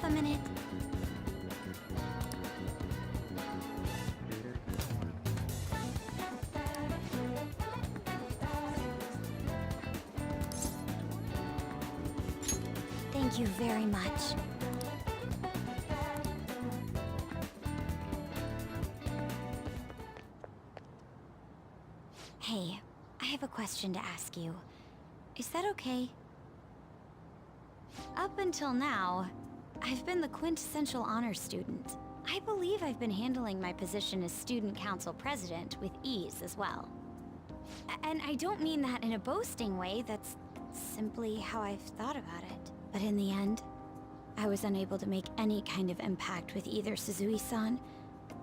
a minute. Thank you very much. Hey, I have a question to ask you. Is that okay? Up until now, I've been the quintessential honor student. I believe I've been handling my position as student council president with ease as well. And I don't mean that in a boasting way, that's simply how I've thought about it. But in the end, I was unable to make any kind of impact with either Suzui-san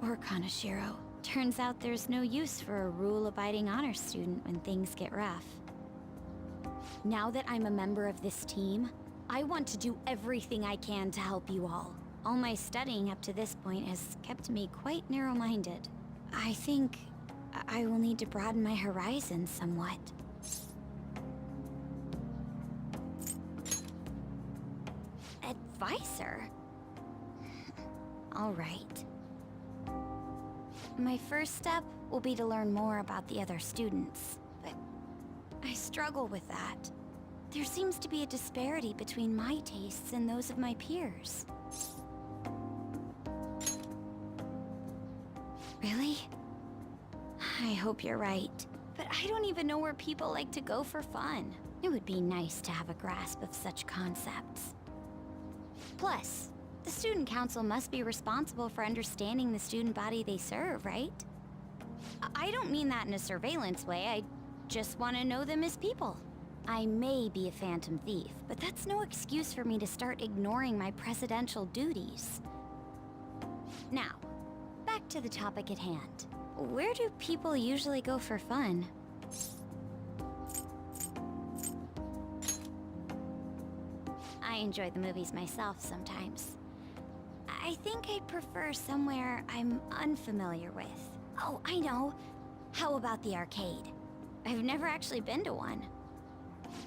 or Kanashiro. Turns out there's no use for a rule-abiding honor student when things get rough. Now that I'm a member of this team, I want to do everything I can to help you all. All my studying up to this point has kept me quite narrow-minded. I think I will need to broaden my horizons somewhat. Advisor? All right. My first step will be to learn more about the other students, but I struggle with that. There seems to be a disparity between my tastes and those of my peers. Really? I hope you're right, but I don't even know where people like to go for fun. It would be nice to have a grasp of such concepts. Plus, the student council must be responsible for understanding the student body they serve, right? I don't mean that in a surveillance way, I just want to know them as people. I may be a phantom thief, but that's no excuse for me to start ignoring my presidential duties. Now, back to the topic at hand. Where do people usually go for fun? I enjoy the movies myself sometimes. I think I'd prefer somewhere I'm unfamiliar with. Oh, I know. How about the arcade? I've never actually been to one.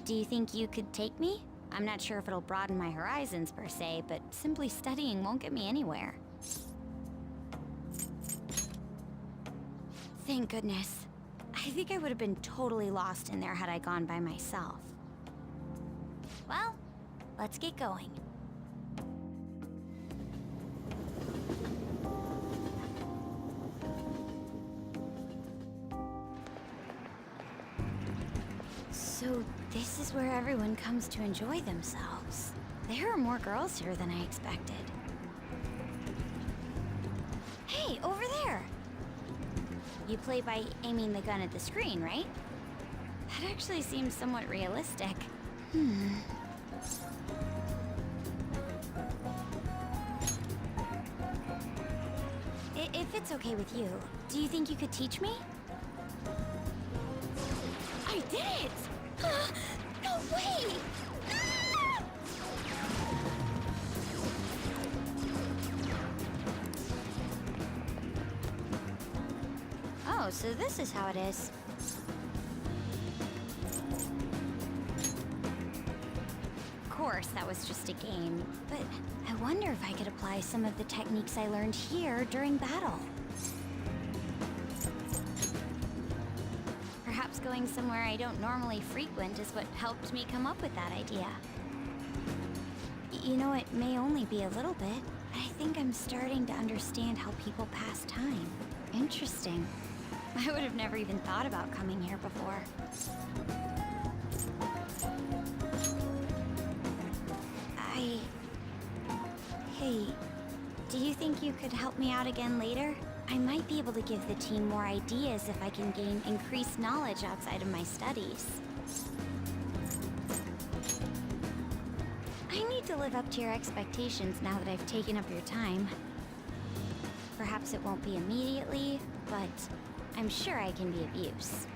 Do you think you could take me? I'm not sure if it'll broaden my horizons per se, but simply studying won't get me anywhere. Thank goodness. I think I would have been totally lost in there had I gone by myself. Well, let's get going. So this is where everyone comes to enjoy themselves. There are more girls here than I expected. Hey, over there! You play by aiming the gun at the screen, right? That actually seems somewhat realistic. If it's okay with you, do you think you could teach me? I did it! No way! Ah! Oh, so this is how it is. Of course, that was just a game, but I wonder if I could apply some of the techniques I learned here during battle. Perhaps going somewhere I don't normally frequent is what helped me come up with that idea. You know, it may only be a little bit, but I think I'm starting to understand how people pass time. Interesting. I would have never even thought about coming here before. Hey, do you think you could help me out again later? I might be able to give the team more ideas if I can gain increased knowledge outside of my studies. I need to live up to your expectations now that I've taken up your time. Perhaps it won't be immediately, but I'm sure I can be of use.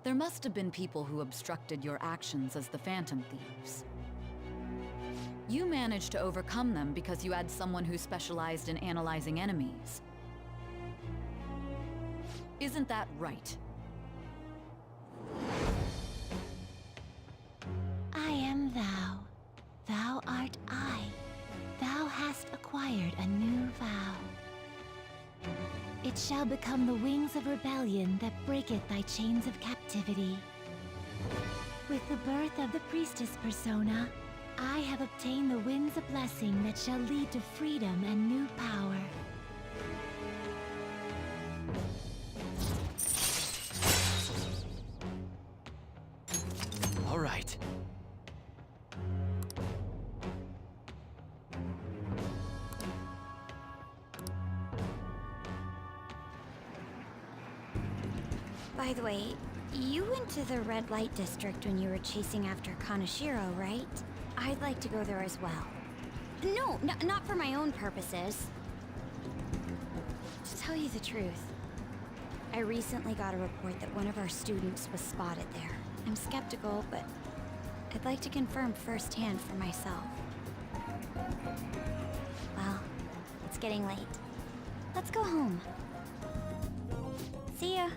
There must have been people who obstructed your actions as the Phantom Thieves. You managed to overcome them because you had someone who specialized in analyzing enemies. Isn't that right? I am thou. Thou art I. Thou hast acquired a new vow. It shall become the wings of rebellion that breaketh thy chains of captivity. With the birth of the Priestess persona, I have obtained the winds of blessing that shall lead to freedom and new power. All right. By the way, you went to the red light district when you were chasing after Kaneshiro, right? I'd like to go there as well. No, not for my own purposes. To tell you the truth, I recently got a report that one of our students was spotted there. I'm skeptical, but I'd like to confirm firsthand for myself. Well, it's getting late. Let's go home. See ya.